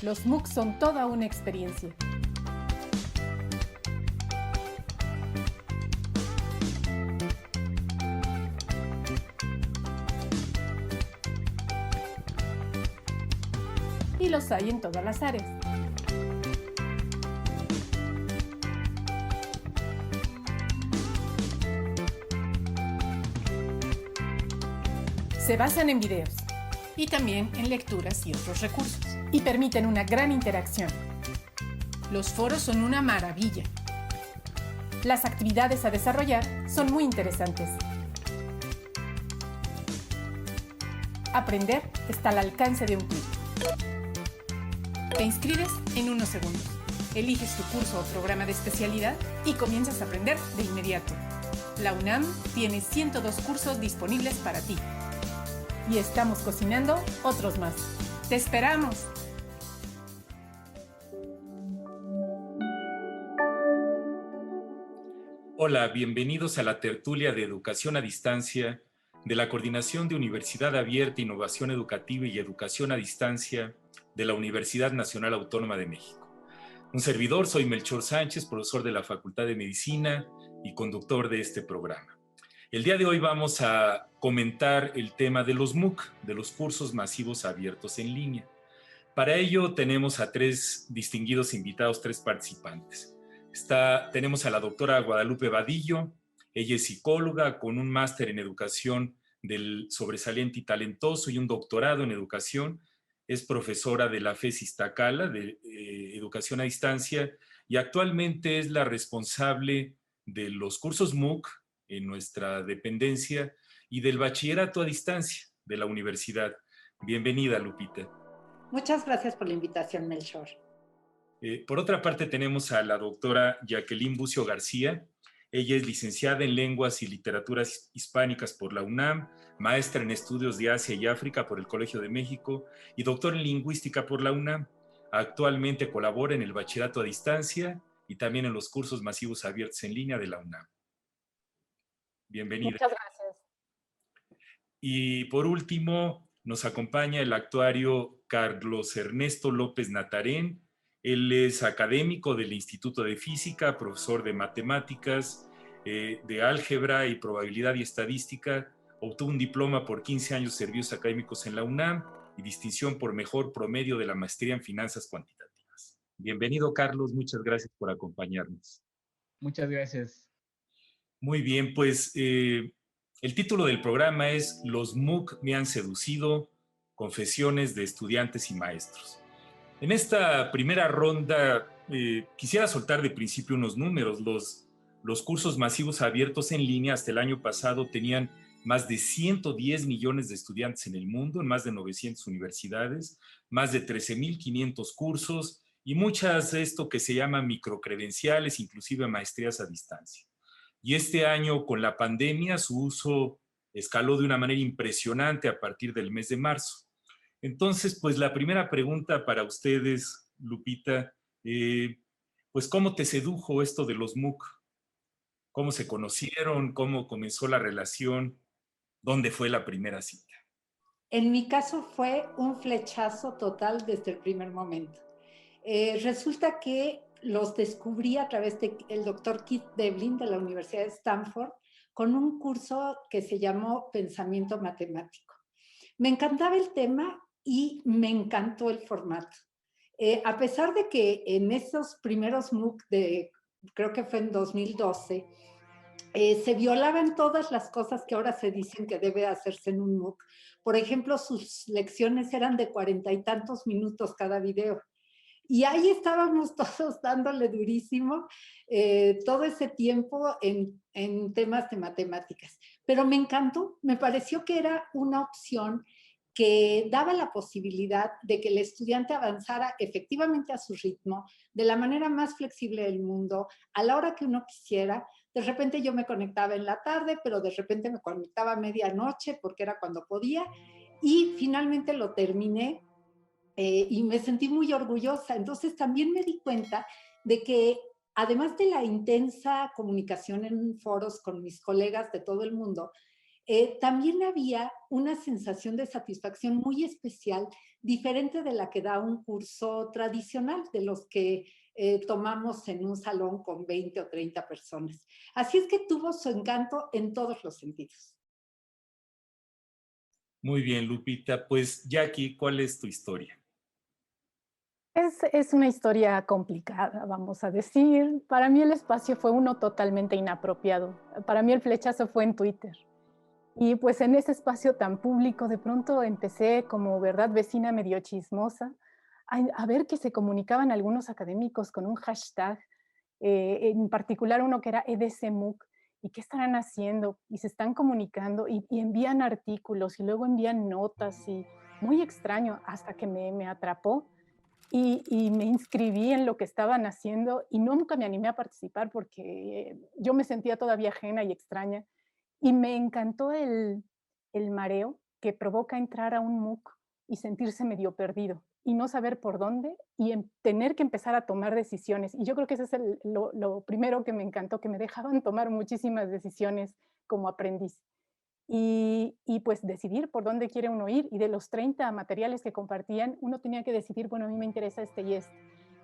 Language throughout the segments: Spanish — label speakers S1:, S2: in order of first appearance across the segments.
S1: Los MOOC son toda una experiencia. Y los hay en todas las áreas. Se basan en videos y también en lecturas y otros recursos, y permiten una gran interacción. Los foros son una maravilla. Las actividades a desarrollar son muy interesantes. Aprender está al alcance de un clic. Te inscribes en unos segundos. Eliges tu curso o programa de especialidad y comienzas a aprender de inmediato. La UNAM tiene 102 cursos disponibles para ti. Y estamos cocinando otros más. ¡Te esperamos!
S2: Hola, bienvenidos a la tertulia de Educación a Distancia de la Coordinación de Universidad Abierta, Innovación Educativa y Educación a Distancia de la Universidad Nacional Autónoma de México. Un servidor, soy Melchor Sánchez, profesor de la Facultad de Medicina y conductor de este programa. El día de hoy vamos a comentar el tema de los MOOC, de los cursos masivos abiertos en línea. Para ello tenemos a tres distinguidos invitados, tres participantes. Tenemos a la doctora Guadalupe Vadillo. Ella es psicóloga con un máster en educación del sobresaliente y talentoso y un doctorado en educación. Es profesora de la FES Iztacala de educación a distancia y actualmente es la responsable de los cursos MOOC en nuestra dependencia y del bachillerato a distancia de la universidad. Bienvenida, Lupita.
S3: Muchas gracias por la invitación, Melchor.
S2: Por otra parte, tenemos a la doctora Jacqueline Bucio García. Ella es licenciada en Lenguas y Literaturas Hispánicas por la UNAM, maestra en Estudios de Asia y África por el Colegio de México y doctora en Lingüística por la UNAM. Actualmente colabora en el bachillerato a distancia y también en los cursos masivos abiertos en línea de la UNAM. Bienvenida.
S3: Muchas gracias.
S2: Y por último, nos acompaña el actuario Carlos Ernesto López Natarén. Él es académico del Instituto de Física, profesor de matemáticas, de álgebra y probabilidad y estadística. Obtuvo un diploma por 15 años de servicios académicos en la UNAM y distinción por mejor promedio de la maestría en finanzas cuantitativas. Bienvenido, Carlos. Muchas gracias por acompañarnos.
S4: Muchas gracias.
S2: Muy bien, pues el título del programa es Los MOOC me han seducido, confesiones de estudiantes y maestros. En esta primera ronda quisiera soltar de principio unos números. Los cursos masivos abiertos en línea hasta el año pasado tenían más de 110 millones de estudiantes en el mundo, en más de 900 universidades, más de 13.500 cursos y muchas de esto que se llaman microcredenciales, inclusive maestrías a distancia. Y este año, con la pandemia, su uso escaló de una manera impresionante a partir del mes de marzo. Entonces, pues la primera pregunta para ustedes, Lupita, pues ¿cómo te sedujo esto de los MOOC? ¿Cómo se conocieron? ¿Cómo comenzó la relación? ¿Dónde fue la primera cita?
S3: En mi caso fue un flechazo total desde el primer momento. Resulta que los descubrí a través del doctor Keith Devlin de la Universidad de Stanford con un curso que se llamó Pensamiento Matemático. Me encantaba el tema y me encantó el formato. A pesar de que en esos primeros MOOC, creo que fue en 2012, se violaban todas las cosas que ahora se dicen que debe hacerse en un MOOC. Por ejemplo, sus lecciones eran de 40 y tantos minutos cada video. Y ahí estábamos todos dándole durísimo todo ese tiempo en temas de matemáticas. Pero me encantó, me pareció que era una opción que daba la posibilidad de que el estudiante avanzara efectivamente a su ritmo, de la manera más flexible del mundo, a la hora que uno quisiera. De repente yo me conectaba en la tarde, pero de repente me conectaba a medianoche porque era cuando podía, y finalmente lo terminé y me sentí muy orgullosa. Entonces también me di cuenta de que además de la intensa comunicación en foros con mis colegas de todo el mundo, también había una sensación de satisfacción muy especial, diferente de la que da un curso tradicional, de los que tomamos en un salón con 20 o 30 personas. Así es que tuvo su encanto en todos los sentidos.
S2: Muy bien, Lupita. Pues, Jackie, ¿cuál es tu historia?
S1: Es una historia complicada, vamos a decir. Para mí el espacio fue uno totalmente inapropiado. Para mí el flechazo fue en Twitter. Y pues en ese espacio tan público, de pronto empecé como, ¿verdad?, vecina medio chismosa, a ver que se comunicaban algunos académicos con un hashtag, en particular uno que era EDCMUC, y qué estarán haciendo, y se están comunicando, y envían artículos, y luego envían notas, y muy extraño, hasta que me atrapó, y me inscribí en lo que estaban haciendo, y nunca me animé a participar porque yo me sentía todavía ajena y extraña, y me encantó el mareo que provoca entrar a un MOOC y sentirse medio perdido y no saber por dónde y tener que empezar a tomar decisiones. Y yo creo que ese es lo primero que me encantó, que me dejaban tomar muchísimas decisiones como aprendiz. Y pues decidir por dónde quiere uno ir. Y de los 30 materiales que compartían, uno tenía que decidir, bueno, a mí me interesa este y este.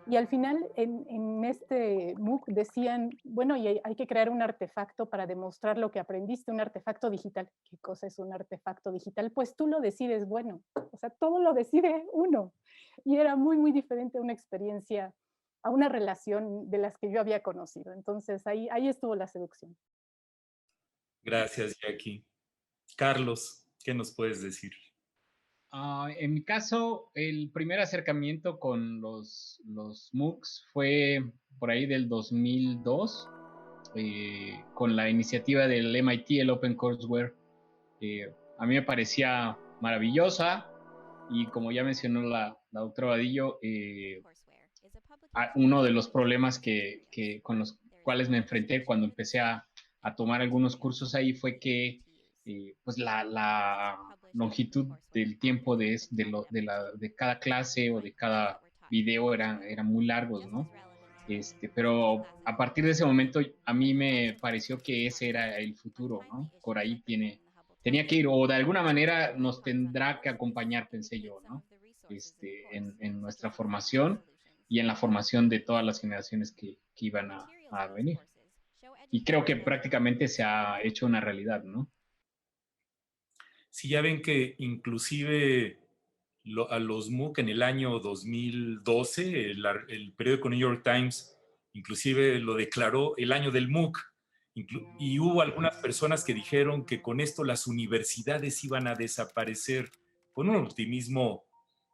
S1: Y al final, en este MOOC decían, bueno, y hay que crear un artefacto para demostrar lo que aprendiste, un artefacto digital. ¿Qué cosa es un artefacto digital? Pues tú lo decides, bueno, o sea, todo lo decide uno. Y era muy, muy diferente a una experiencia, a una relación de las que yo había conocido. Entonces, ahí estuvo la seducción.
S2: Gracias, Jackie. Carlos, ¿qué nos puedes decir?
S4: En mi caso, el primer acercamiento con los MOOCs fue por ahí del 2002, con la iniciativa del MIT, el Open Courseware. A mí me parecía maravillosa y como ya mencionó la doctora Vadillo, uno de los problemas con los cuales me enfrenté cuando empecé a tomar algunos cursos ahí fue que pues la longitud del tiempo de cada clase o de cada video era muy largos, ¿no? Pero a partir de ese momento a mí me pareció que ese era el futuro, ¿no? Por ahí tenía que ir, o de alguna manera nos tendrá que acompañar, pensé yo, ¿no? En nuestra formación y en la formación de todas las generaciones que iban a venir. Y creo que prácticamente se ha hecho una realidad, ¿no?
S2: Si ya ven que inclusive a los MOOC en el año 2012, el periódico New York Times inclusive lo declaró el año del MOOC. Y hubo algunas personas que dijeron que con esto las universidades iban a desaparecer con un optimismo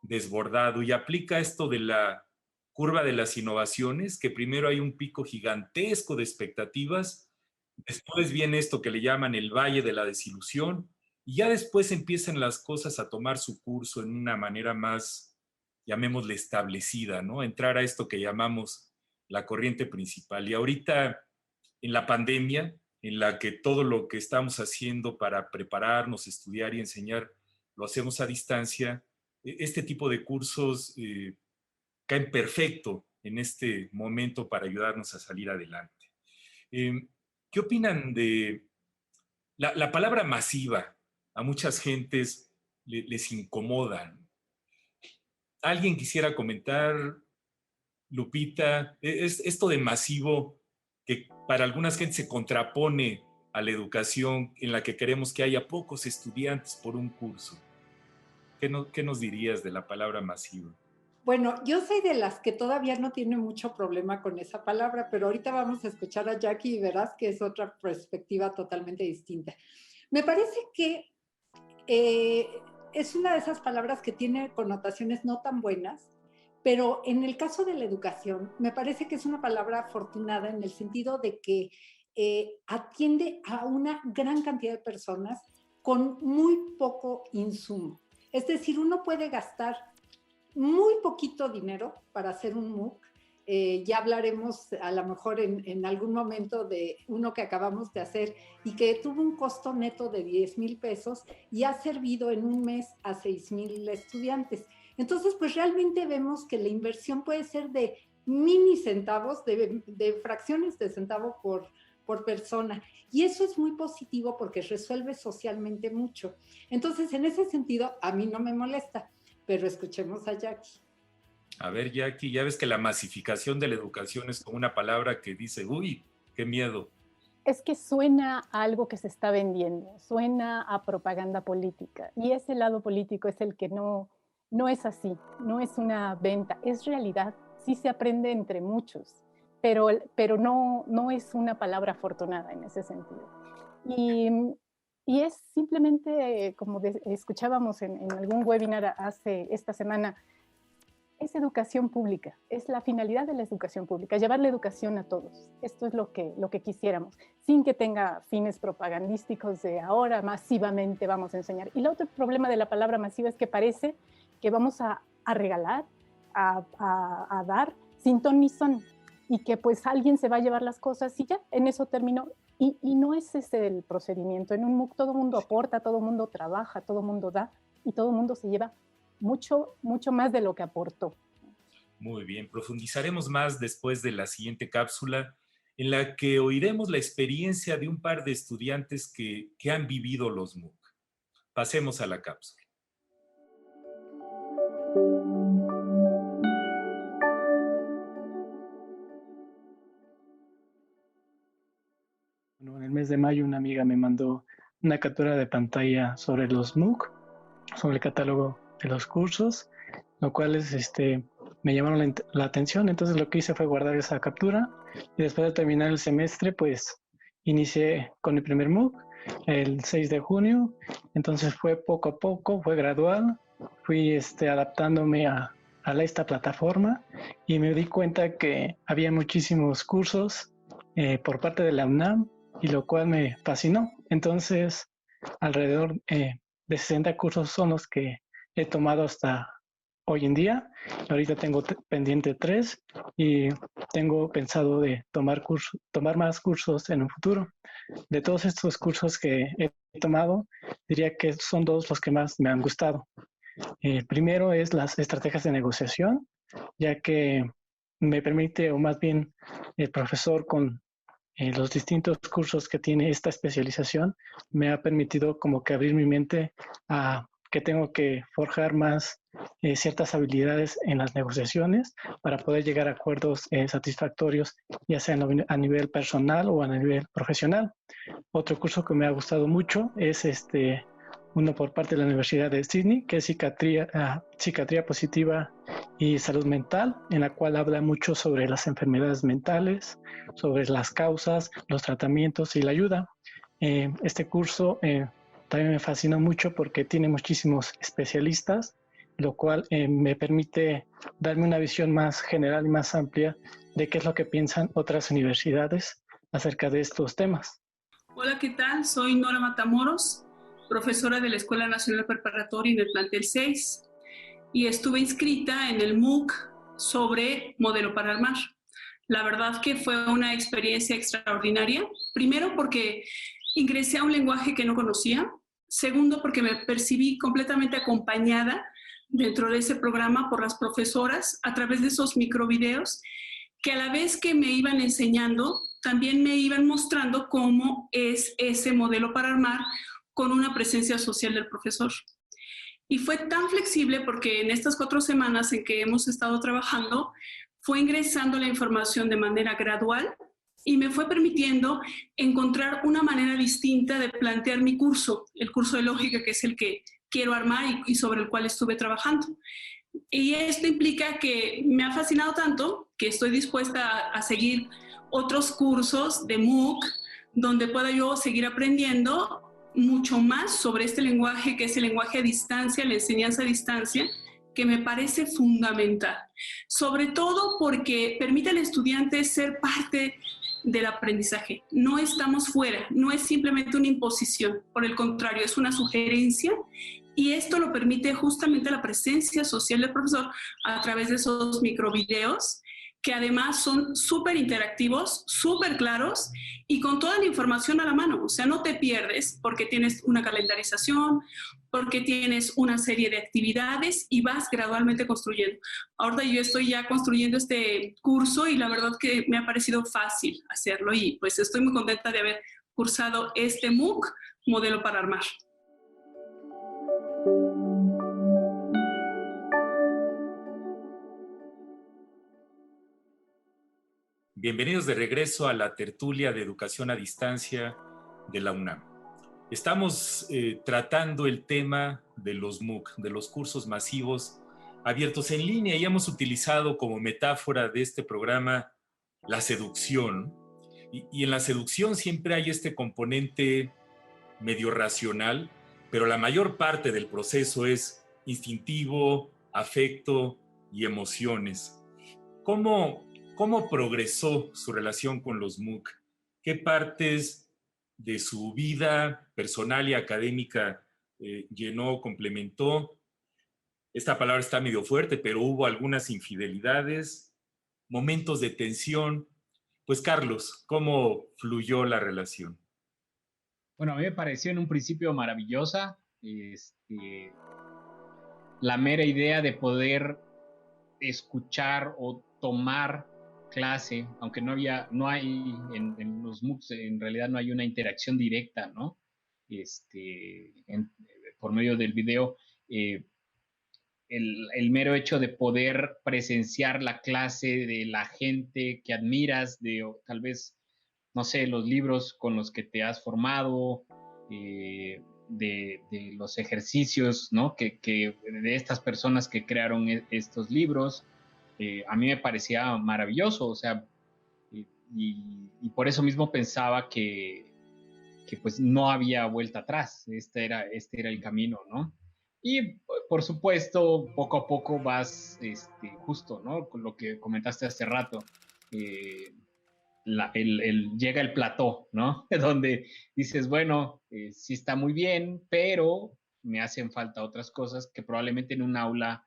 S2: desbordado. Y aplica esto de la curva de las innovaciones, que primero hay un pico gigantesco de expectativas, después viene esto que le llaman el valle de la desilusión, y ya después empiezan las cosas a tomar su curso en una manera más, llamémosle, establecida, ¿no? Entrar a esto que llamamos la corriente principal. Y ahorita, en la pandemia, en la que todo lo que estamos haciendo para prepararnos, estudiar y enseñar, lo hacemos a distancia, este tipo de cursos caen perfecto en este momento para ayudarnos a salir adelante. ¿Qué opinan de la palabra masiva? A muchas gentes les incomoda. ¿Alguien quisiera comentar, Lupita, esto de masivo que para algunas gentes se contrapone a la educación en la que queremos que haya pocos estudiantes por un curso? ¿Qué nos dirías de la palabra masiva?
S3: Bueno, yo soy de las que todavía no tiene mucho problema con esa palabra, pero ahorita vamos a escuchar a Jackie y verás que es otra perspectiva totalmente distinta. Me parece que es una de esas palabras que tiene connotaciones no tan buenas, Pero en el caso de la educación, me parece que es una palabra afortunada en el sentido de que atiende a una gran cantidad de personas con muy poco insumo. Es decir, uno puede gastar muy poquito dinero para hacer un MOOC. Ya hablaremos a lo mejor en algún momento de uno que acabamos de hacer y que tuvo un costo neto de 10,000 pesos y ha servido en un mes a 6,000 estudiantes. Entonces, pues realmente vemos que la inversión puede ser de mini centavos, de fracciones de centavo por persona. Y eso es muy positivo porque resuelve socialmente mucho. Entonces, en ese sentido, a mí no me molesta, pero escuchemos a Jackie.
S2: A ver, Jackie, ya ves que la masificación de la educación es como una palabra que dice, uy, qué miedo.
S5: Es que suena a algo que se está vendiendo, suena a propaganda política. Y ese lado político es el que no es así, no es una venta, es realidad. Sí se aprende entre muchos, pero no es una palabra afortunada en ese sentido. Y es simplemente, como escuchábamos en algún webinar esta semana, es educación pública, es la finalidad de la educación pública, llevar la educación a todos. Esto es lo que quisiéramos, sin que tenga fines propagandísticos de ahora masivamente vamos a enseñar. Y el otro problema de la palabra masiva es que parece que vamos a regalar, a dar sin ton ni son, y que pues alguien se va a llevar las cosas y ya, en eso terminó. Y no es ese el procedimiento. En un MOOC todo el mundo aporta, todo el mundo trabaja, todo el mundo da y todo el mundo se lleva mucho más de lo que aportó.
S2: Muy bien, profundizaremos más después de la siguiente cápsula, en la que oiremos la experiencia de un par de estudiantes que han vivido los MOOC. Pasemos a la cápsula.
S6: Bueno, en el mes de mayo una amiga me mandó una captura de pantalla sobre los MOOC, sobre el catálogo de los cursos, lo cual me llamaron la atención. Entonces lo que hice fue guardar esa captura y después de terminar el semestre pues inicié con el primer MOOC el 6 de junio. Entonces fue poco a poco, fue gradual, fui adaptándome a esta plataforma y me di cuenta que había muchísimos cursos por parte de la UNAM, y lo cual me fascinó. Entonces alrededor de 60 cursos son los que he tomado hasta hoy en día. Ahorita tengo pendiente 3 y tengo pensado de tomar más cursos en un futuro. De todos estos cursos que he tomado, diría que son 2 los que más me han gustado. El primero es las estrategias de negociación, ya que me permite, o más bien el profesor con los distintos cursos que tiene esta especialización, me ha permitido como que abrir mi mente a que tengo que forjar más ciertas habilidades en las negociaciones para poder llegar a acuerdos satisfactorios, ya sea a nivel personal o a nivel profesional. Otro curso que me ha gustado mucho es uno por parte de la Universidad de Sydney, que es psiquiatría positiva y salud mental, en la cual habla mucho sobre las enfermedades mentales, sobre las causas, los tratamientos y la ayuda. Este curso también me fascinó mucho porque tiene muchísimos especialistas, lo cual me permite darme una visión más general y más amplia de qué es lo que piensan otras universidades acerca de estos temas.
S7: Hola, ¿qué tal? Soy Nora Matamoros, profesora de la Escuela Nacional Preparatoria en el plantel 6, y estuve inscrita en el MOOC sobre Modelo para Armar. La verdad que fue una experiencia extraordinaria, primero porque ingresé a un lenguaje que no conocía, segundo porque me percibí completamente acompañada dentro de ese programa por las profesoras a través de esos microvideos que a la vez que me iban enseñando, también me iban mostrando cómo es ese modelo para armar con una presencia social del profesor. Y fue tan flexible porque en estas 4 semanas en que hemos estado trabajando, fue ingresando la información de manera gradual y me fue permitiendo encontrar una manera distinta de plantear mi curso, el curso de lógica, que es el que quiero armar y sobre el cual estuve trabajando. Y esto implica que me ha fascinado tanto que estoy dispuesta a seguir otros cursos de MOOC donde pueda yo seguir aprendiendo mucho más sobre este lenguaje, que es el lenguaje a distancia, la enseñanza a distancia, que me parece fundamental, sobre todo porque permite al estudiante ser parte del aprendizaje. No estamos fuera, no es simplemente una imposición, por el contrario, es una sugerencia, y esto lo permite justamente la presencia social del profesor a través de esos microvideos, que además son súper interactivos, súper claros y con toda la información a la mano. O sea, no te pierdes porque tienes una calendarización, porque tienes una serie de actividades y vas gradualmente construyendo. Ahora yo estoy ya construyendo este curso y la verdad que me ha parecido fácil hacerlo y pues estoy muy contenta de haber cursado este MOOC, Modelo para Armar.
S2: Bienvenidos de regreso a la tertulia de educación a distancia de la UNAM. Estamos tratando el tema de los MOOC, de los cursos masivos abiertos en línea, y hemos utilizado como metáfora de este programa la seducción. Y en la seducción siempre hay este componente medio racional, pero la mayor parte del proceso es instintivo, afecto y emociones. ¿Cómo progresó su relación con los MOOC? ¿Qué partes de su vida personal y académica llenó, complementó? Esta palabra está medio fuerte, pero hubo algunas infidelidades, momentos de tensión. Pues Carlos, ¿cómo fluyó la relación?
S4: Bueno, a mí me pareció en un principio maravillosa la mera idea de poder escuchar o tomar clase, aunque no hay en los MOOCs, en realidad no hay una interacción directa, ¿no? Por medio del video, el mero hecho de poder presenciar la clase de la gente que admiras, tal vez, no sé, los libros con los que te has formado, de los ejercicios, ¿no? Que de estas personas que crearon estos libros, a mí me parecía maravilloso, o sea, y por eso mismo pensaba que pues no había vuelta atrás, este era el camino, ¿no? Y por supuesto, poco a poco vas, justo, ¿no? Con lo que comentaste hace rato, llega el plató, ¿no? Donde dices, bueno, sí está muy bien, pero me hacen falta otras cosas que probablemente en un aula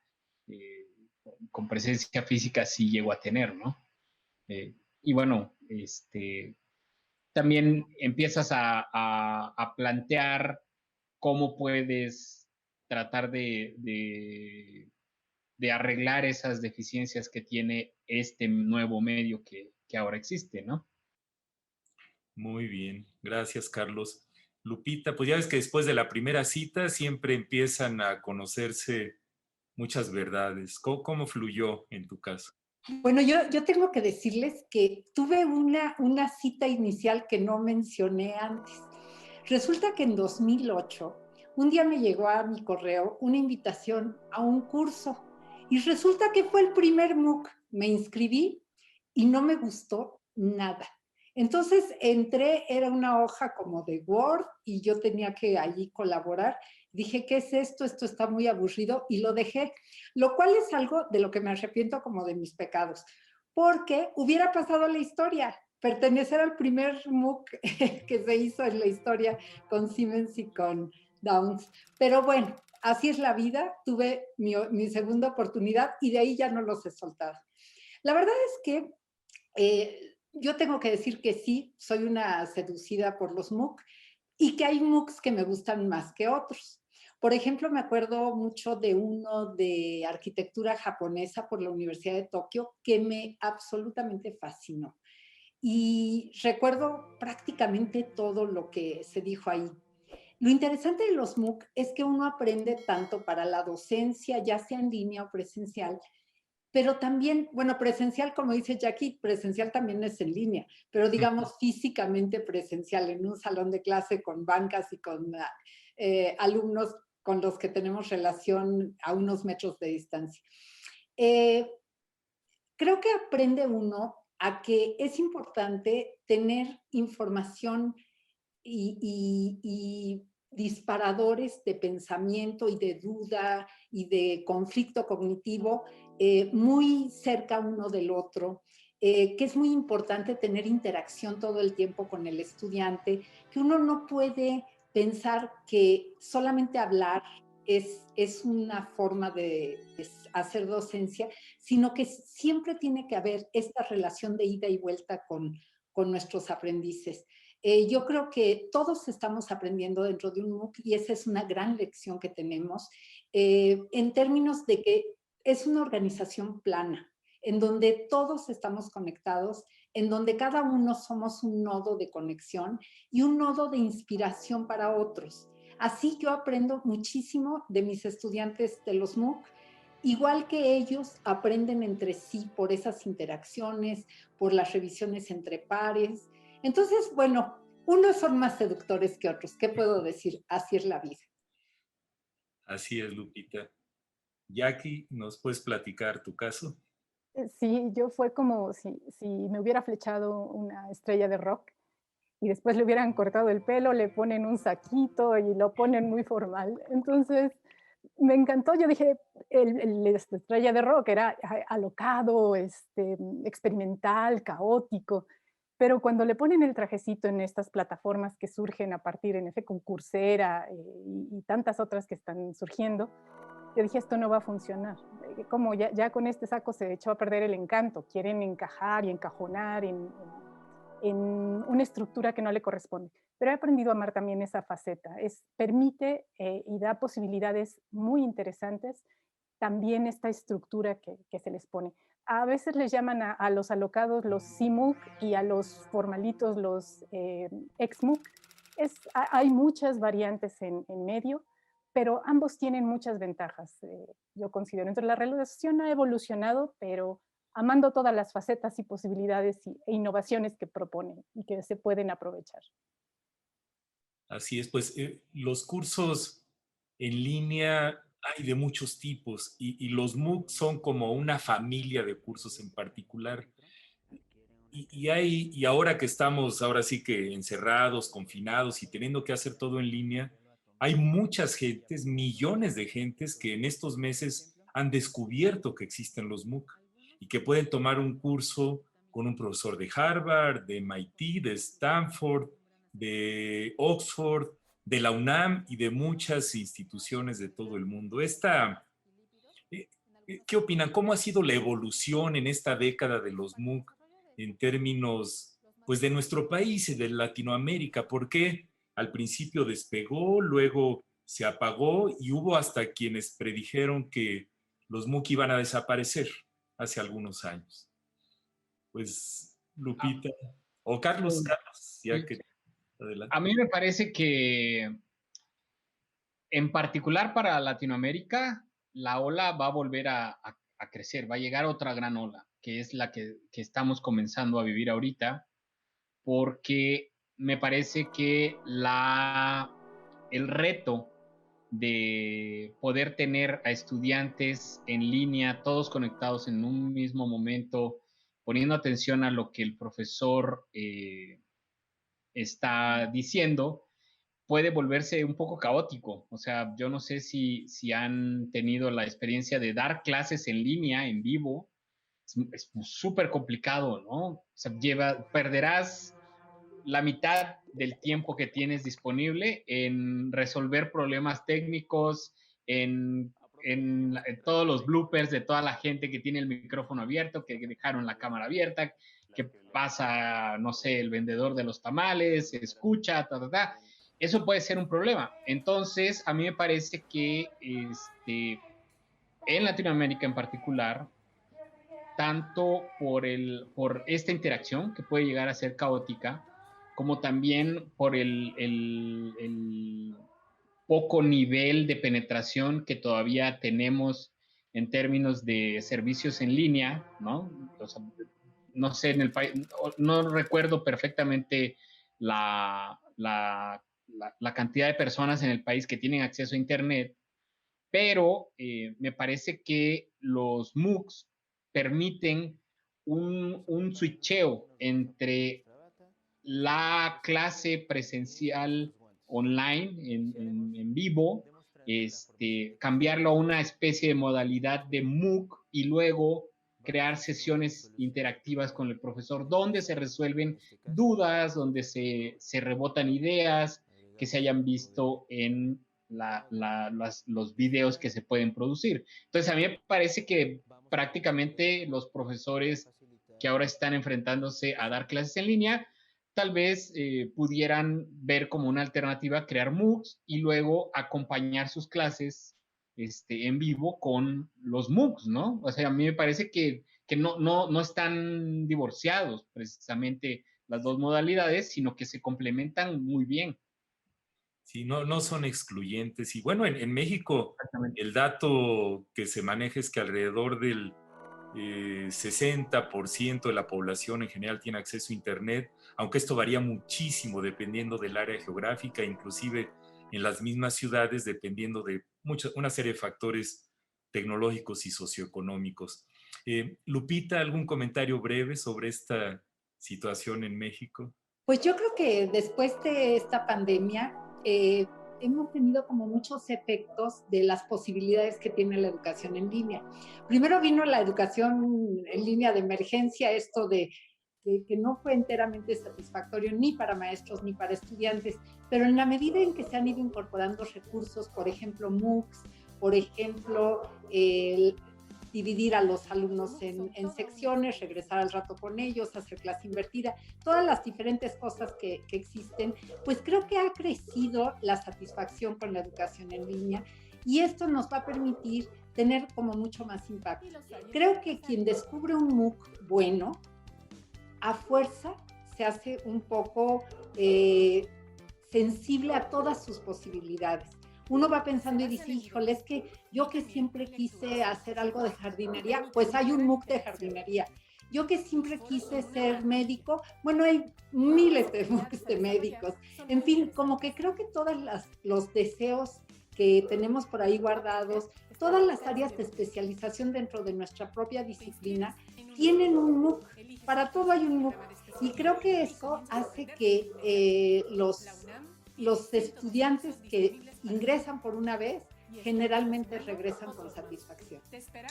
S4: con presencia física sí llego a tener, ¿no? Y bueno, también empiezas a plantear cómo puedes tratar de arreglar esas deficiencias que tiene este nuevo medio que ahora existe, ¿no?
S2: Muy bien, gracias Carlos. Lupita, pues ya ves que después de la primera cita siempre empiezan a conocerse muchas verdades. ¿Cómo fluyó en tu caso?
S3: Bueno, yo tengo que decirles que tuve una cita inicial que no mencioné antes. Resulta que en 2008, un día me llegó a mi correo una invitación a un curso y resulta que fue el primer MOOC. Me inscribí y no me gustó nada. Entonces entré, era una hoja como de Word y yo tenía que allí colaborar. Dije, ¿qué es esto? Esto está muy aburrido y lo dejé, lo cual es algo de lo que me arrepiento como de mis pecados, porque hubiera pasado la historia, pertenecer al primer MOOC que se hizo en la historia con Siemens y con Downs. Pero bueno, así es la vida, tuve mi segunda oportunidad y de ahí ya no los he soltado. La verdad es que yo tengo que decir que sí, soy una seducida por los MOOC y que hay MOOCs que me gustan más que otros. Por ejemplo, me acuerdo mucho de uno de arquitectura japonesa por la Universidad de Tokio que me absolutamente fascinó. Y recuerdo prácticamente todo lo que se dijo ahí. Lo interesante de los MOOC es que uno aprende tanto para la docencia, ya sea en línea o presencial, pero también, bueno, presencial, como dice Jackie, presencial también es en línea, pero digamos físicamente presencial, en un salón de clase con bancas y con alumnos con los que tenemos relación a unos metros de distancia. Creo que aprende uno a que es importante tener información y disparadores de pensamiento y de duda y de conflicto cognitivo muy cerca uno del otro, que es muy importante tener interacción todo el tiempo con el estudiante, que uno no puede pensar que solamente hablar es una forma de hacer docencia, sino que siempre tiene que haber esta relación de ida y vuelta con nuestros aprendices. Yo creo que todos estamos aprendiendo dentro de un MOOC y esa es una gran lección que tenemos en términos de que es una organización plana, en donde todos estamos conectados, en donde cada uno somos un nodo de conexión y un nodo de inspiración para otros. Así yo aprendo muchísimo de mis estudiantes de los MOOC, igual que ellos aprenden entre sí por esas interacciones, por las revisiones entre pares. Entonces, bueno, unos son más seductores que otros. ¿Qué puedo decir? Así es la vida.
S2: Así es, Lupita. Jackie, ¿nos puedes platicar tu caso?
S5: Sí, yo fue como si me hubiera flechado una estrella de rock y después le hubieran cortado el pelo, le ponen un saquito y lo ponen muy formal. Entonces, me encantó. Yo dije, esta estrella de rock era alocado, experimental, caótico, pero cuando le ponen el trajecito en estas plataformas que surgen a partir, en efecto, con Coursera y tantas otras que están surgiendo, yo dije, esto no va a funcionar. Como ya con este saco se echó a perder el encanto. Quieren encajar y encajonar en una estructura que no le corresponde. Pero he aprendido a amar también esa faceta. Permite y da posibilidades muy interesantes también esta estructura que se les pone. A veces les llaman a los alocados los CMOOC y a los formalitos los XMOOC. Hay muchas variantes en medio, pero ambos tienen muchas ventajas, yo considero. Entonces la relación ha evolucionado, pero amando todas las facetas y posibilidades e innovaciones que proponen y que se pueden aprovechar.
S2: Así es, pues los cursos en línea hay de muchos tipos y los MOOC son como una familia de cursos en particular. Y ahora que estamos, ahora sí que encerrados, confinados y teniendo que hacer todo en línea, hay muchas gentes, millones de gentes que en estos meses han descubierto que existen los MOOC y que pueden tomar un curso con un profesor de Harvard, de MIT, de Stanford, de Oxford, de la UNAM y de muchas instituciones de todo el mundo. ¿Qué opinan? ¿Cómo ha sido la evolución en esta década de los MOOC en términos, pues, de nuestro país y de Latinoamérica? ¿Por qué al principio despegó, luego se apagó y hubo hasta quienes predijeron que los MOOC iban a desaparecer hace algunos años? Pues, Lupita, o Carlos, ya que adelante.
S4: A mí me parece que en particular para Latinoamérica, la ola va a volver a crecer, va a llegar otra gran ola, que es la que estamos comenzando a vivir ahorita, porque me parece que el reto de poder tener a estudiantes en línea, todos conectados en un mismo momento, poniendo atención a lo que el profesor está diciendo, puede volverse un poco caótico. O sea, yo no sé si han tenido la experiencia de dar clases en línea, en vivo. Es súper complicado, ¿no? O sea, perderás la mitad del tiempo que tienes disponible en resolver problemas técnicos, en todos los bloopers de toda la gente que tiene el micrófono abierto, que dejaron la cámara abierta, que pasa, no sé, el vendedor de los tamales, escucha, Eso puede ser un problema. Entonces, a mí me parece que en Latinoamérica en particular, tanto por esta interacción que puede llegar a ser caótica, como también por el poco nivel de penetración que todavía tenemos en términos de servicios en línea, ¿no? O sea, no sé, en el país, no recuerdo perfectamente la cantidad de personas en el país que tienen acceso a Internet, pero me parece que los MOOCs permiten un switcheo entre la clase presencial online, en vivo, cambiarlo a una especie de modalidad de MOOC y luego crear sesiones interactivas con el profesor donde se resuelven dudas, donde se rebotan ideas que se hayan visto en los videos que se pueden producir. Entonces, a mí me parece que prácticamente los profesores que ahora están enfrentándose a dar clases en línea, tal vez pudieran ver como una alternativa crear MOOCs y luego acompañar sus clases en vivo con los MOOCs, ¿no? O sea, a mí me parece que no están divorciados precisamente las dos modalidades, sino que se complementan muy bien.
S2: Sí, no son excluyentes. Y bueno, en México el dato que se maneja es que alrededor del 60% de la población en general tiene acceso a Internet, aunque esto varía muchísimo dependiendo del área geográfica, inclusive en las mismas ciudades, dependiendo de una serie de factores tecnológicos y socioeconómicos. Lupita, ¿algún comentario breve sobre esta situación en México?
S3: Pues yo creo que después de esta pandemia hemos tenido como muchos efectos de las posibilidades que tiene la educación en línea. Primero vino la educación en línea de emergencia, esto de que no fue enteramente satisfactorio ni para maestros ni para estudiantes, pero en la medida en que se han ido incorporando recursos, por ejemplo, MOOCs, por ejemplo, dividir a los alumnos en secciones, regresar al rato con ellos, hacer clase invertida, todas las diferentes cosas que existen, pues creo que ha crecido la satisfacción con la educación en línea y esto nos va a permitir tener como mucho más impacto. Creo que quien descubre un MOOC bueno, a fuerza se hace un poco sensible a todas sus posibilidades. Uno va pensando y dice, híjole, es que yo que siempre quise hacer algo de jardinería, pues hay un MOOC de jardinería. Yo que siempre quise ser médico, bueno, hay miles de MOOCs de médicos. En fin, como que creo que todos los deseos que tenemos por ahí guardados, todas las áreas de especialización dentro de nuestra propia disciplina, tienen un MOOC. Para todo hay un MOOC. Y creo que eso hace que los estudiantes que ingresan por una vez generalmente regresan con satisfacción.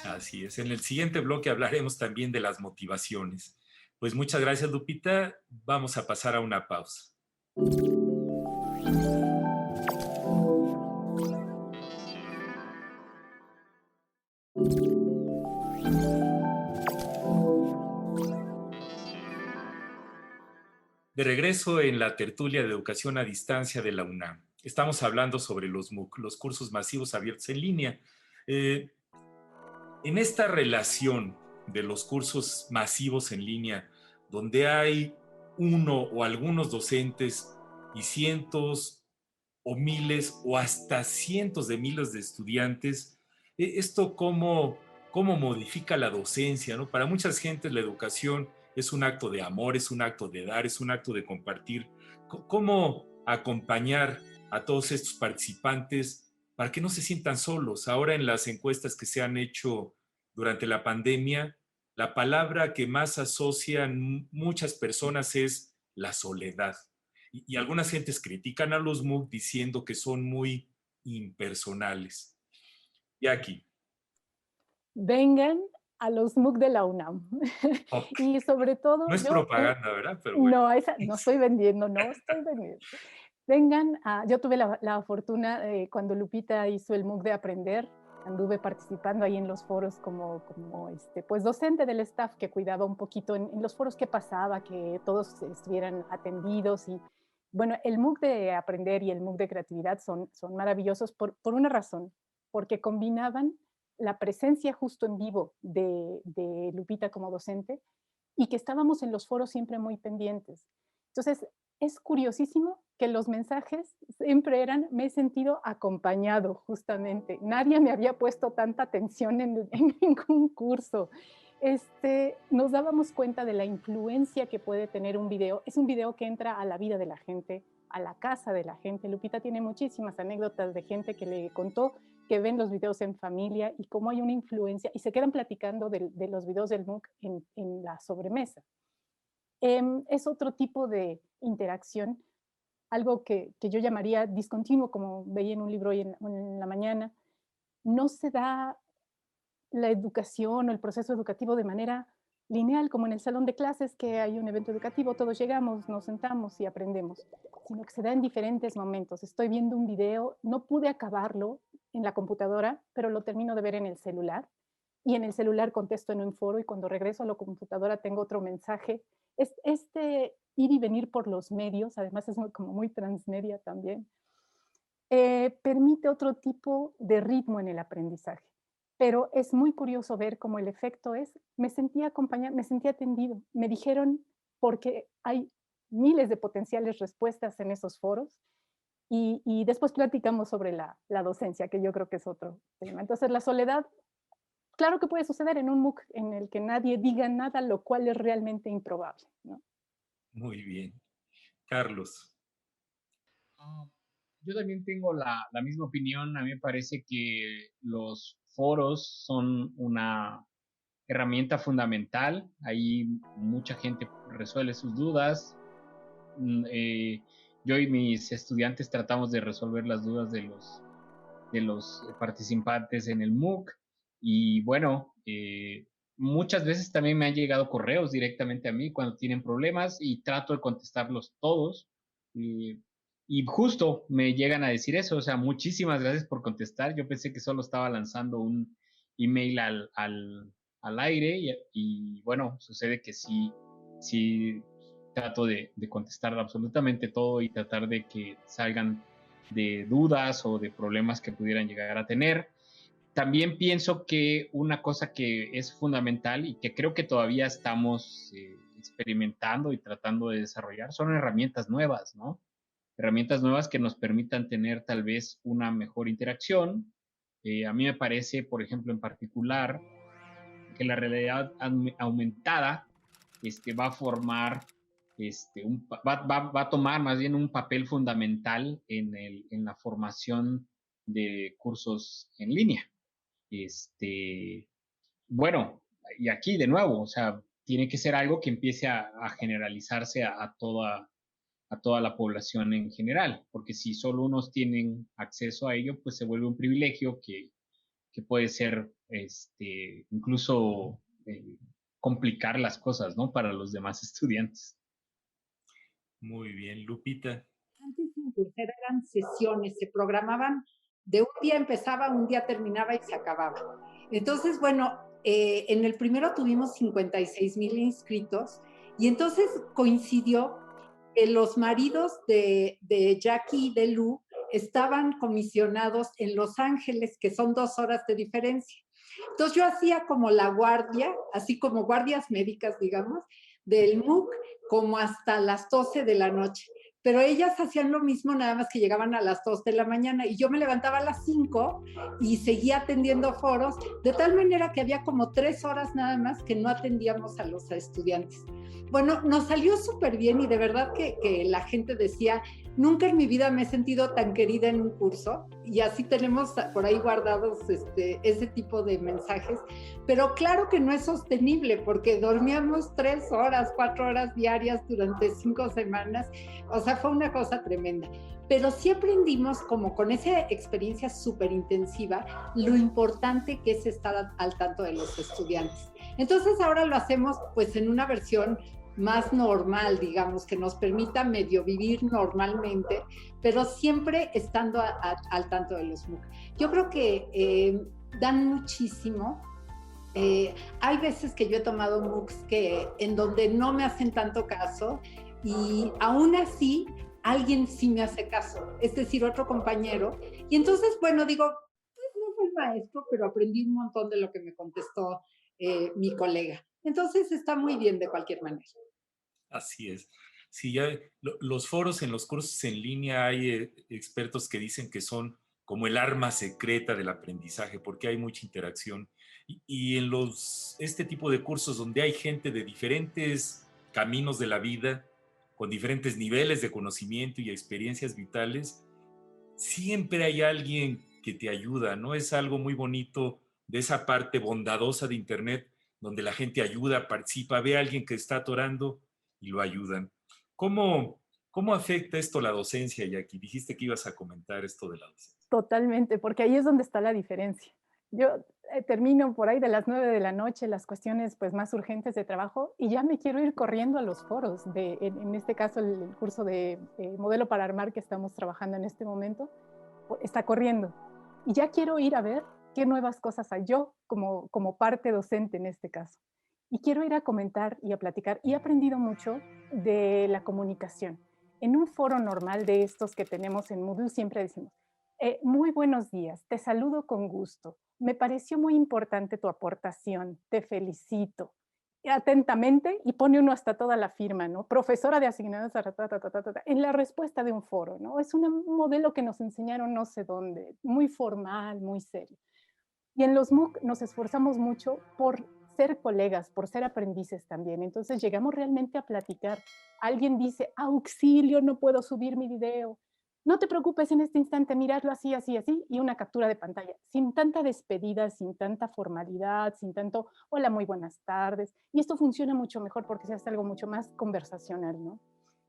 S2: Así es. En el siguiente bloque hablaremos también de las motivaciones. Pues muchas gracias, Lupita. Vamos a pasar a una pausa. De regreso en la tertulia de educación a distancia de la UNAM. Estamos hablando sobre los MOOC, los cursos masivos abiertos en línea. En esta relación de los cursos masivos en línea, donde hay uno o algunos docentes y cientos o miles o hasta cientos de miles de estudiantes, ¿esto cómo modifica la docencia, ¿no? Para muchas gentes la educación es un acto de amor, es un acto de dar, es un acto de compartir. ¿Cómo acompañar a todos estos participantes para que no se sientan solos? Ahora en las encuestas que se han hecho durante la pandemia, la palabra que más asocian muchas personas es la soledad. Y algunas gentes critican a los MOOC diciendo que son muy impersonales. Y aquí.
S5: Vengan a los MOOC de la UNAM. Okay. Y sobre todo...
S2: No es propaganda, ¿verdad? Pero bueno.
S5: No estoy vendiendo, no estoy vendiendo. Vengan yo tuve la fortuna, cuando Lupita hizo el MOOC de Aprender, anduve participando ahí en los foros como pues docente del staff que cuidaba un poquito en los foros que pasaba, que todos estuvieran atendidos. Y bueno, el MOOC de Aprender y el MOOC de Creatividad son maravillosos por una razón, porque combinaban la presencia justo en vivo de Lupita como docente y que estábamos en los foros siempre muy pendientes. Entonces, es curiosísimo que los mensajes siempre eran, me he sentido acompañado justamente. Nadie me había puesto tanta atención en ningún curso. Nos dábamos cuenta de la influencia que puede tener un video. Es un video que entra a la vida de la gente, a la casa de la gente. Lupita tiene muchísimas anécdotas de gente que le contó que ven los videos en familia y cómo hay una influencia y se quedan platicando de los videos del MOOC en la sobremesa. Es otro tipo de interacción, algo que yo llamaría discontinuo, como veía en un libro hoy en la mañana. No se da la educación o el proceso educativo de manera lineal, como en el salón de clases, que hay un evento educativo, todos llegamos, nos sentamos y aprendemos, sino que se da en diferentes momentos. Estoy viendo un video, no pude acabarlo en la computadora, pero lo termino de ver en el celular, y en el celular contesto en un foro, y cuando regreso a la computadora tengo otro mensaje. Este ir y venir por los medios, además es como muy transmedia también, permite otro tipo de ritmo en el aprendizaje. Pero es muy curioso ver cómo el efecto es, me sentí acompañada, me sentí atendido. Me dijeron, porque hay miles de potenciales respuestas en esos foros, y después platicamos sobre la docencia, que yo creo que es otro tema. Entonces, la soledad, claro que puede suceder en un MOOC en el que nadie diga nada, lo cual es realmente improbable, ¿no?
S2: Muy bien. Carlos.
S4: Yo también tengo la misma opinión. A mí me parece que los foros son una herramienta fundamental. Ahí mucha gente resuelve sus dudas. Yo y mis estudiantes tratamos de resolver las dudas de los participantes en el MOOC. Y bueno, muchas veces también me han llegado correos directamente a mí cuando tienen problemas y trato de contestarlos todos. Y justo me llegan a decir eso, o sea, muchísimas gracias por contestar. Yo pensé que solo estaba lanzando un email al aire y bueno, sucede que sí trato de contestar absolutamente todo y tratar de que salgan de dudas o de problemas que pudieran llegar a tener. También pienso que una cosa que es fundamental y que creo que todavía estamos experimentando y tratando de desarrollar son herramientas nuevas, ¿no? Herramientas nuevas que nos permitan tener tal vez una mejor interacción. A mí me parece, por ejemplo, en particular, que la realidad aumentada va a formar, va a tomar más bien un papel fundamental en la formación de cursos en línea. Bueno, y aquí de nuevo, o sea, tiene que ser algo que empiece a generalizarse a toda la población en general, porque si solo unos tienen acceso a ello, pues se vuelve un privilegio que puede ser incluso complicar las cosas, ¿no? Para los demás estudiantes.
S2: Muy bien, Lupita.
S3: Antes en Coursera eran sesiones, se programaban, de un día empezaba, un día terminaba y se acababa. Entonces, bueno, en el primero tuvimos 56,000 inscritos y entonces coincidió que los maridos de Jackie y de Lu estaban comisionados en Los Ángeles, que son 2 horas de diferencia. Entonces yo hacía como la guardia, así como guardias médicas, digamos, del MOOC, como hasta las 12 de la noche. Pero ellas hacían lo mismo, nada más que llegaban a las 2 de la mañana y yo me levantaba a las 5 y seguía atendiendo foros, de tal manera que había como 3 horas nada más que no atendíamos a los estudiantes. Bueno, nos salió súper bien y de verdad que la gente decía, nunca en mi vida me he sentido tan querida en un curso, y así tenemos por ahí guardados ese tipo de mensajes, pero claro que no es sostenible porque dormíamos 3 horas, 4 horas diarias durante 5 semanas, o sea, fue una cosa tremenda. Pero sí aprendimos, como con esa experiencia súper intensiva, lo importante que es estar al tanto de los estudiantes. Entonces ahora lo hacemos pues en una versión más normal, digamos, que nos permita medio vivir normalmente, pero siempre estando al tanto de los MOOC. Yo creo que dan muchísimo. Hay veces que yo he tomado MOOCs en donde no me hacen tanto caso y aún así alguien sí me hace caso, es decir, otro compañero. Y entonces, bueno, digo, pues no fue el maestro, pero aprendí un montón de lo que me contestó mi colega. Entonces está muy bien de cualquier manera.
S2: Así es. Sí, ya los foros en los cursos en línea hay expertos que dicen que son como el arma secreta del aprendizaje porque hay mucha interacción. Y en este tipo de cursos donde hay gente de diferentes caminos de la vida, con diferentes niveles de conocimiento y experiencias vitales, siempre hay alguien que te ayuda, ¿no? Es algo muy bonito de esa parte bondadosa de Internet, donde la gente ayuda, participa, ve a alguien que está atorando y lo ayudan. ¿Cómo ¿Cómo afecta esto la docencia, Jackie? Dijiste que ibas a comentar esto de la docencia.
S5: Totalmente, porque ahí es donde está la diferencia. Yo termino por ahí de las 9 de la noche las cuestiones pues, más urgentes de trabajo y ya me quiero ir corriendo a los foros, en este caso el curso de modelo para armar que estamos trabajando en este momento, está corriendo. Y ya quiero ir a ver qué nuevas cosas hay yo como parte docente en este caso. Y quiero ir a comentar y a platicar. Y he aprendido mucho de la comunicación. En un foro normal de estos que tenemos en Moodle siempre decimos, muy buenos días, te saludo con gusto. Me pareció muy importante tu aportación, te felicito. Atentamente, y pone uno hasta toda la firma, ¿no? Profesora de asignadas, en la respuesta de un foro, ¿no? Es un modelo que nos enseñaron no sé dónde, muy formal, muy serio. Y en los MOOC nos esforzamos mucho por ser colegas, por ser aprendices también. Entonces llegamos realmente a platicar. Alguien dice, auxilio, no puedo subir mi video. No te preocupes en este instante, mirarlo así, así, así, y una captura de pantalla, sin tanta despedida, sin tanta formalidad, sin tanto, hola, muy buenas tardes. Y esto funciona mucho mejor porque se hace algo mucho más conversacional, ¿no?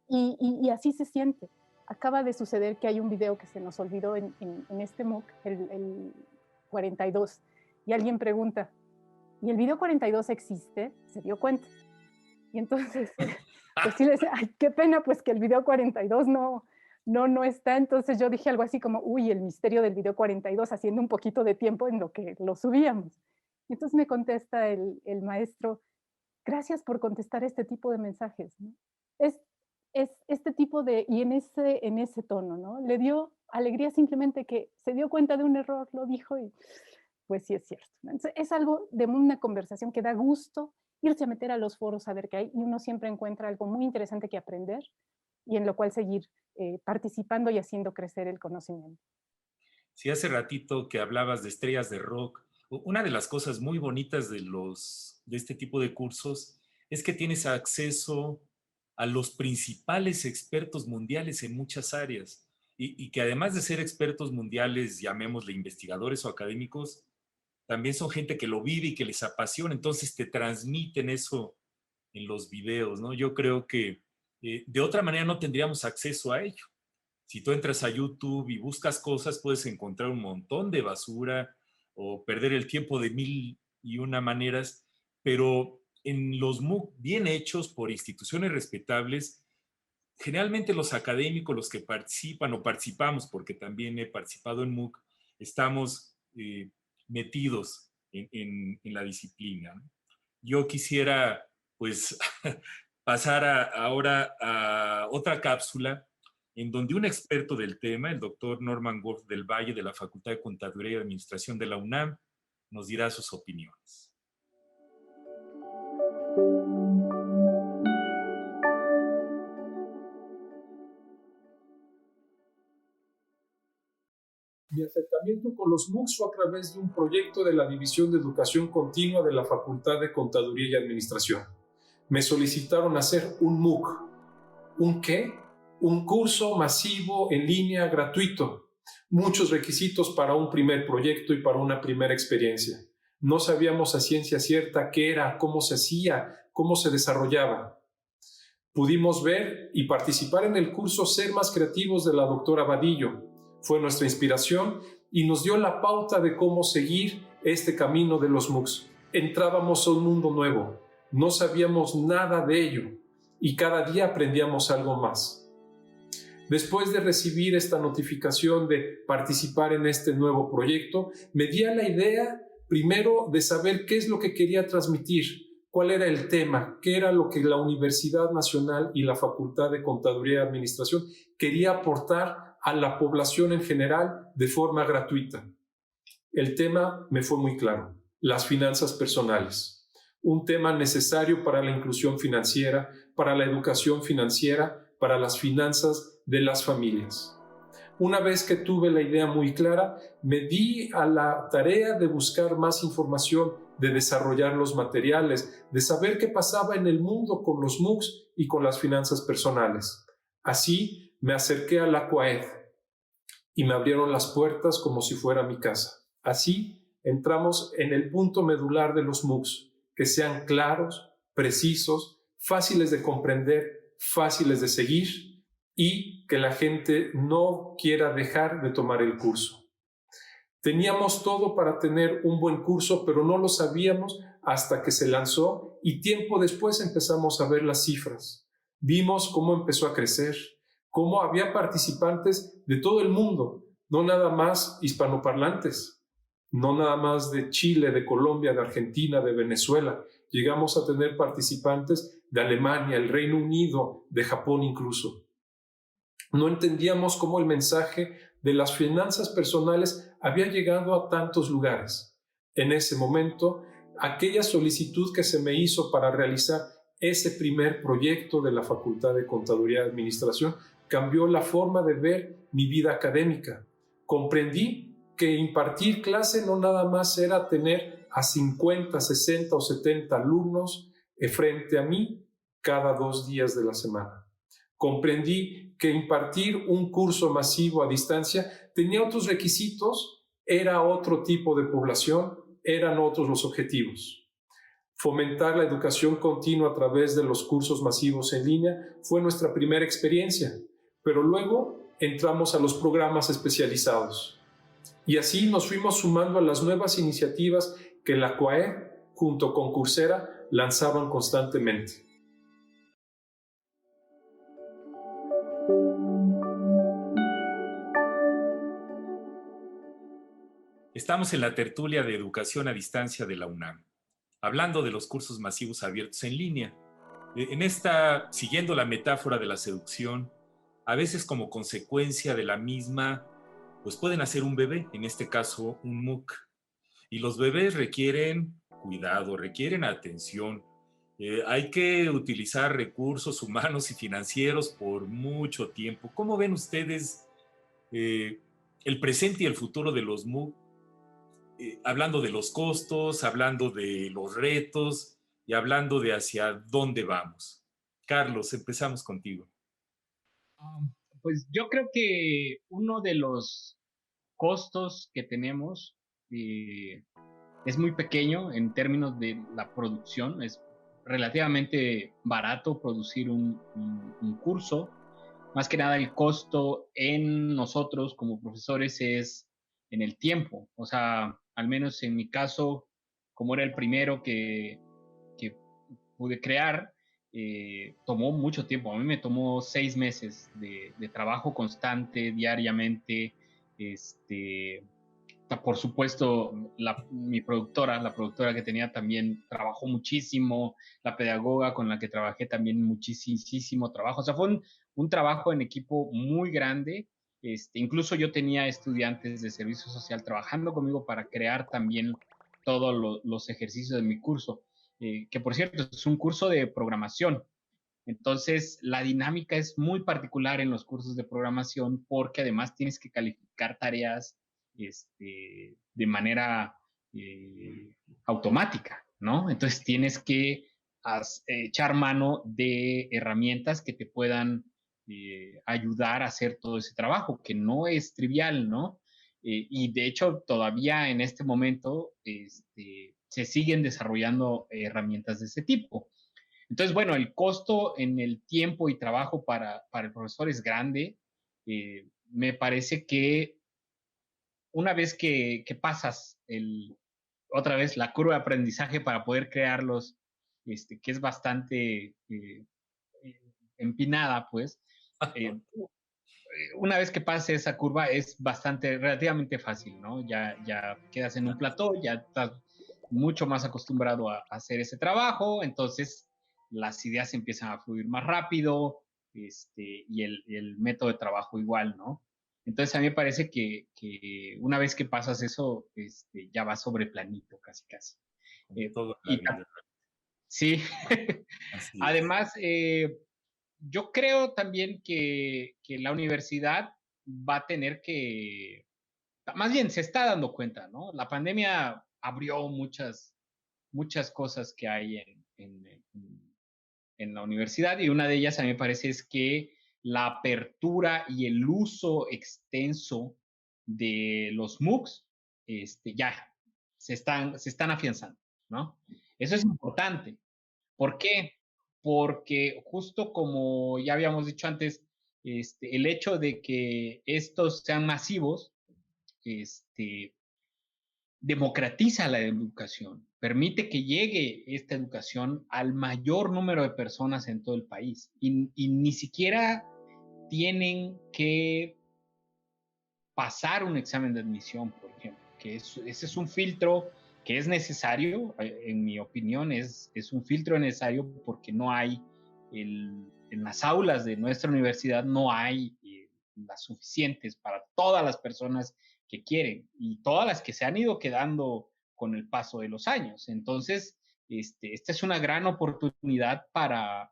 S5: Y así se siente. Acaba de suceder que hay un video que se nos olvidó en este MOOC, el 42, y alguien pregunta, ¿y el video 42 existe? Se dio cuenta. Y entonces, pues sí le decía, ay, qué pena, pues que el video 42 no está. Entonces yo dije algo así como, uy, el misterio del video 42, haciendo un poquito de tiempo en lo que lo subíamos. Y entonces me contesta el maestro, gracias por contestar este tipo de mensajes, ¿no? Es este tipo de, y en ese tono, ¿no? Le dio alegría simplemente que se dio cuenta de un error, lo dijo y pues sí es cierto. Entonces, es algo de una conversación que da gusto irse a meter a los foros a ver qué hay y uno siempre encuentra algo muy interesante que aprender y en lo cual seguir participando y haciendo crecer el conocimiento.
S2: Sí, hace ratito que hablabas de estrellas de rock, una de las cosas muy bonitas de este tipo de cursos es que tienes acceso a los principales expertos mundiales en muchas áreas y que además de ser expertos mundiales, llamémosle investigadores o académicos, también son gente que lo vive y que les apasiona, entonces te transmiten eso en los videos, ¿no? Yo creo que de otra manera no tendríamos acceso a ello. Si tú entras a YouTube y buscas cosas, puedes encontrar un montón de basura o perder el tiempo de mil y una maneras, pero en los MOOC bien hechos por instituciones respetables, generalmente los académicos, los que participan o participamos, porque también he participado en MOOC, estamos metidos en la disciplina, ¿no? Yo quisiera, pues, pasar ahora a otra cápsula en donde un experto del tema, el doctor Norman Wolf del Valle de la Facultad de Contaduría y Administración de la UNAM, nos dirá sus opiniones.
S8: Mi acercamiento con los MOOCs fue a través de un proyecto de la División de Educación Continua de la Facultad de Contaduría y Administración. Me solicitaron hacer un MOOC. ¿Un qué? Un curso masivo en línea gratuito. Muchos requisitos para un primer proyecto y para una primera experiencia. No sabíamos a ciencia cierta qué era, cómo se hacía, cómo se desarrollaba. Pudimos ver y participar en el curso Ser Más Creativos de la doctora Vadillo. Fue nuestra inspiración y nos dio la pauta de cómo seguir este camino de los MOOCs. Entrábamos a un mundo nuevo, no sabíamos nada de ello y cada día aprendíamos algo más. Después de recibir esta notificación de participar en este nuevo proyecto, me di a la idea primero de saber qué es lo que quería transmitir, cuál era el tema, qué era lo que la Universidad Nacional y la Facultad de Contaduría y Administración quería aportar a la población en general de forma gratuita. El tema me fue muy claro: las finanzas personales. Un tema necesario para la inclusión financiera, para la educación financiera, para las finanzas de las familias. Una vez que tuve la idea muy clara, me di a la tarea de buscar más información, de desarrollar los materiales, de saber qué pasaba en el mundo con los MOOCs y con las finanzas personales. Así, me acerqué a la CUAED y me abrieron las puertas como si fuera mi casa. Así entramos en el punto medular de los MOOCs, que sean claros, precisos, fáciles de comprender, fáciles de seguir y que la gente no quiera dejar de tomar el curso. Teníamos todo para tener un buen curso, pero no lo sabíamos hasta que se lanzó y tiempo después empezamos a ver las cifras. Vimos cómo empezó a crecer, cómo había participantes de todo el mundo, no nada más hispanoparlantes, no nada más de Chile, de Colombia, de Argentina, de Venezuela. Llegamos a tener participantes de Alemania, el Reino Unido, de Japón incluso. No entendíamos cómo el mensaje de las finanzas personales había llegado a tantos lugares. En ese momento, aquella solicitud que se me hizo para realizar ese primer proyecto de la Facultad de Contaduría y Administración cambió la forma de ver mi vida académica. Comprendí que impartir clase no nada más era tener a 50, 60 o 70 alumnos frente a mí cada 2 días de la semana. Comprendí que impartir un curso masivo a distancia tenía otros requisitos, era otro tipo de población, eran otros los objetivos. Fomentar la educación continua a través de los cursos masivos en línea fue nuestra primera experiencia, pero luego entramos a los programas especializados. Y así nos fuimos sumando a las nuevas iniciativas que la COAE, junto con Coursera, lanzaban constantemente.
S2: Estamos en la tertulia de educación a distancia de la UNAM, hablando de los cursos masivos abiertos en línea. En esta, siguiendo la metáfora de la seducción, a veces como consecuencia de la misma, pues pueden hacer un bebé, en este caso un MOOC. Y los bebés requieren cuidado, requieren atención. Hay que utilizar recursos humanos y financieros por mucho tiempo. ¿Cómo ven ustedes el presente y el futuro de los MOOC? Hablando de los costos, hablando de los retos y hablando de hacia dónde vamos. Carlos, empezamos contigo.
S4: Pues yo creo que uno de los costos que tenemos es muy pequeño en términos de la producción. Es relativamente barato producir un curso. Más que nada el costo en nosotros como profesores es en el tiempo. O sea, al menos en mi caso, como era el primero que pude crear, tomó mucho tiempo. A mí me tomó 6 meses de trabajo constante, diariamente. Por supuesto, mi productora, la productora que tenía también trabajó muchísimo, la pedagoga con la que trabajé también muchísimo trabajo. O sea, fue un trabajo en equipo muy grande. Incluso yo tenía estudiantes de servicio social trabajando conmigo para crear también todos los ejercicios de mi curso, que por cierto es un curso de programación. Entonces, la dinámica es muy particular en los cursos de programación porque además tienes que calificar tareas de manera automática, ¿no? Entonces, tienes que echar mano de herramientas que te puedan ayudar a hacer todo ese trabajo, que no es trivial, ¿no? Y de hecho, todavía en este momento se siguen desarrollando herramientas de ese tipo. Entonces, bueno, el costo en el tiempo y trabajo para el profesor es grande. Me parece que una vez que pasas otra vez la curva de aprendizaje para poder crearlos, que es bastante empinada, pues, una vez que pase esa curva es relativamente fácil, ¿no? Ya quedas en un plató, ya estás mucho más acostumbrado a hacer ese trabajo, entonces las ideas empiezan a fluir más rápido, y el método de trabajo igual, ¿no? Entonces a mí me parece que una vez que pasas eso, ya vas sobre planito, casi.
S2: Toda la vida.
S4: Sí. Además, yo creo también que la universidad va a tener que, más bien se está dando cuenta, ¿no? La pandemia abrió muchas cosas que hay en la universidad, y una de ellas a mí me parece es que la apertura y el uso extenso de los MOOCs ya se están afianzando, ¿no? Eso es importante. ¿Por qué? Porque justo como ya habíamos dicho antes, el hecho de que estos sean masivos, democratiza la educación, permite que llegue esta educación al mayor número de personas en todo el país y ni siquiera tienen que pasar un examen de admisión, por ejemplo, que ese es un filtro que es necesario, en mi opinión, es un filtro necesario porque no hay, en las aulas de nuestra universidad no hay las suficientes para todas las personas que quieren y todas las que se han ido quedando con el paso de los años. Entonces, esta es una gran oportunidad para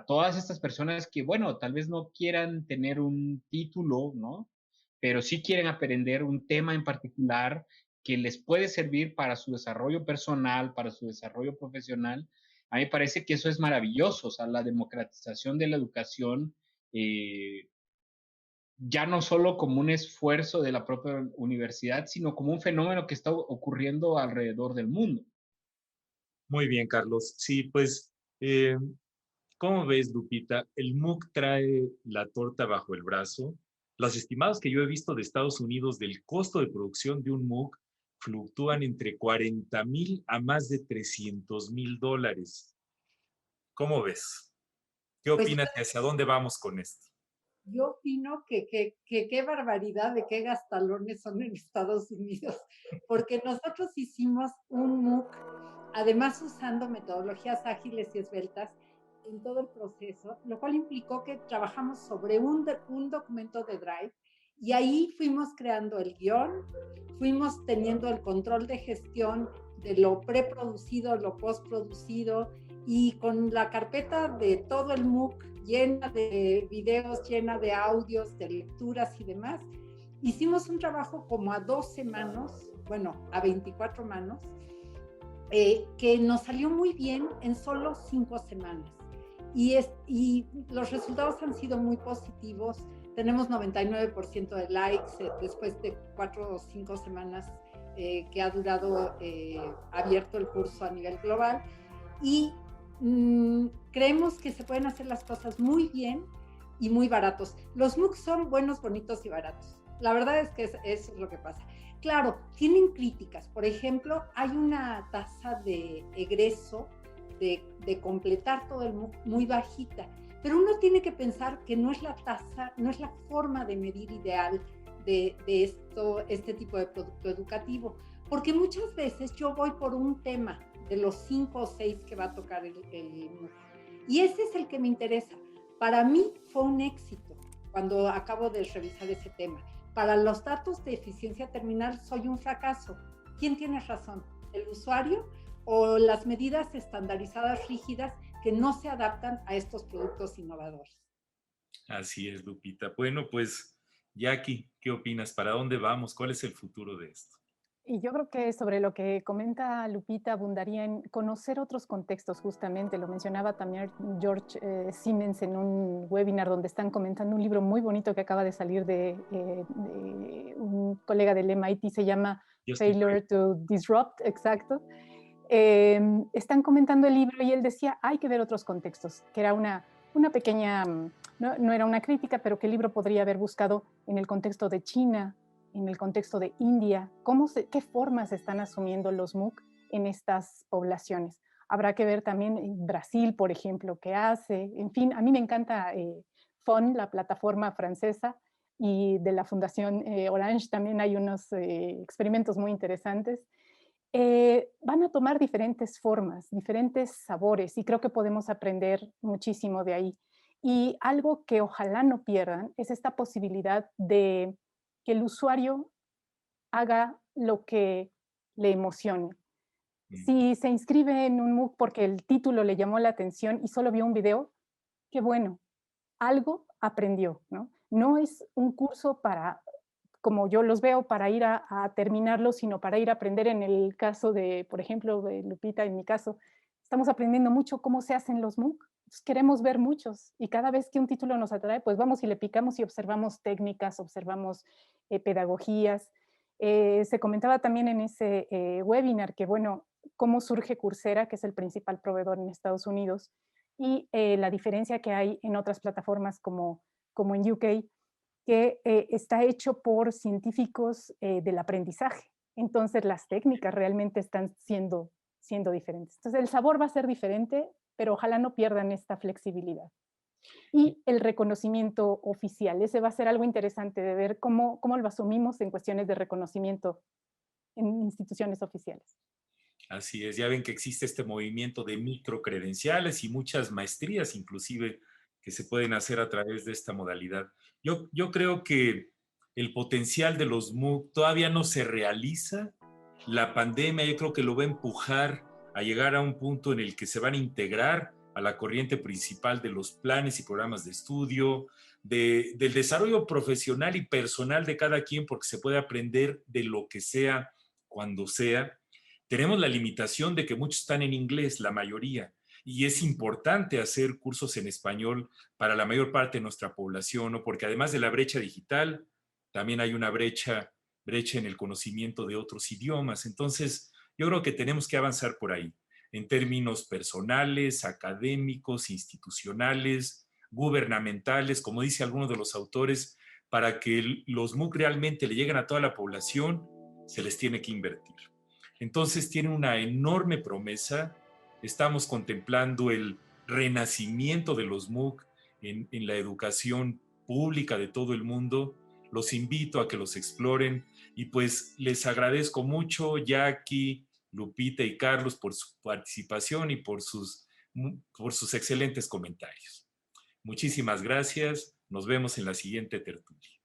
S4: todas estas personas que, bueno, tal vez no quieran tener un título, ¿no? Pero sí quieren aprender un tema en particular que les puede servir para su desarrollo personal, para su desarrollo profesional. A mí me parece que eso es maravilloso, o sea, la democratización de la educación, ya no solo como un esfuerzo de la propia universidad, sino como un fenómeno que está ocurriendo alrededor del mundo.
S2: Muy bien, Carlos. Sí, pues, ¿cómo ves, Lupita? El MOOC trae la torta bajo el brazo. Los estimados que yo he visto de Estados Unidos del costo de producción de un MOOC fluctúan entre 40,000 a más de $300,000. ¿Cómo ves? ¿Qué
S3: Pues
S2: opinas y hacia dónde vamos con esto?
S3: yo opino que qué barbaridad de qué gastalones son en Estados Unidos, porque nosotros hicimos un MOOC, además usando metodologías ágiles y esbeltas en todo el proceso, lo cual implicó que trabajamos sobre un documento de Drive y ahí fuimos creando el guión, fuimos teniendo el control de gestión de lo preproducido, lo postproducido, y con la carpeta de todo el MOOC llena de videos, llena de audios, de lecturas y demás, hicimos un trabajo como a 12 manos, bueno, a 24 manos, que nos salió muy bien en solo 5 semanas. Y los resultados han sido muy positivos. Tenemos 99% de likes después de 4 o 5 semanas que ha durado abierto el curso a nivel global. Y creemos que se pueden hacer las cosas muy bien y muy baratos. Los MOOCs son buenos, bonitos y baratos. La verdad es que eso es lo que pasa. Claro, tienen críticas. Por ejemplo, hay una tasa de egreso de completar todo el MOOC muy bajita, pero uno tiene que pensar que no es la tasa, no es la forma de medir ideal de este tipo de producto educativo, porque muchas veces yo voy por un tema de los 5 o 6 que va a tocar el MOOC. Y ese es el que me interesa. Para mí fue un éxito cuando acabo de revisar ese tema. Para los datos de eficiencia terminal soy un fracaso. ¿Quién tiene razón? ¿El usuario o las medidas estandarizadas rígidas que no se adaptan a estos productos innovadores?
S2: Así es, Lupita. Bueno, pues, Jackie, ¿qué opinas? ¿Para dónde vamos? ¿Cuál es el futuro de esto?
S5: Y yo creo que sobre lo que comenta Lupita abundaría en conocer otros contextos, justamente. Lo mencionaba también George Siemens en un webinar donde están comentando un libro muy bonito que acaba de salir de un colega del MIT, se llama Failure to Disrupt, exacto. Están comentando el libro y él decía, hay que ver otros contextos, que era una pequeña, no era una crítica, pero que el libro podría haber buscado en el contexto de China, en el contexto de India, qué formas están asumiendo los MOOC en estas poblaciones. Habrá que ver también en Brasil, por ejemplo, qué hace. En fin, a mí me encanta FON, la plataforma francesa, y de la Fundación Orange también hay unos experimentos muy interesantes. Van a tomar diferentes formas, diferentes sabores, y creo que podemos aprender muchísimo de ahí. Y algo que ojalá no pierdan es esta posibilidad de que el usuario haga lo que le emocione. Si se inscribe en un MOOC porque el título le llamó la atención y solo vio un video, qué bueno, algo aprendió, ¿no? No es un curso para, como yo los veo, para ir a terminarlo, sino para ir a aprender. En el caso de, por ejemplo, de Lupita, en mi caso, estamos aprendiendo mucho cómo se hacen los MOOC. Entonces, queremos ver muchos y cada vez que un título nos atrae, pues vamos y le picamos y observamos técnicas, observamos pedagogías. Se comentaba también en ese webinar que, bueno, cómo surge Coursera, que es el principal proveedor en Estados Unidos, y la diferencia que hay en otras plataformas como como en UK, que está hecho por científicos del aprendizaje. Entonces las técnicas realmente están siendo diferentes. Entonces el sabor va a ser diferente, pero ojalá no pierdan esta flexibilidad. Y el reconocimiento oficial, ese va a ser algo interesante de ver cómo lo asumimos en cuestiones de reconocimiento en instituciones oficiales.
S2: Así es, ya ven que existe este movimiento de microcredenciales y muchas maestrías inclusive que se pueden hacer a través de esta modalidad. Yo creo que el potencial de los MOOC todavía no se realiza. La pandemia yo creo que lo va a empujar a llegar a un punto en el que se van a integrar a la corriente principal de los planes y programas de estudio, del desarrollo profesional y personal de cada quien, porque se puede aprender de lo que sea, cuando sea. Tenemos la limitación de que muchos están en inglés, la mayoría, y es importante hacer cursos en español para la mayor parte de nuestra población, ¿no? Porque además de la brecha digital, también hay una brecha en el conocimiento de otros idiomas. Entonces, yo creo que tenemos que avanzar por ahí, en términos personales, académicos, institucionales, gubernamentales, como dice alguno de los autores, para que los MOOC realmente le lleguen a toda la población, se les tiene que invertir. Entonces tiene una enorme promesa. Estamos contemplando el renacimiento de los MOOC en la educación pública de todo el mundo. Los invito a que los exploren y pues les agradezco mucho, Jackie, Lupita y Carlos, por su participación y por sus excelentes comentarios. Muchísimas gracias. Nos vemos en la siguiente tertulia.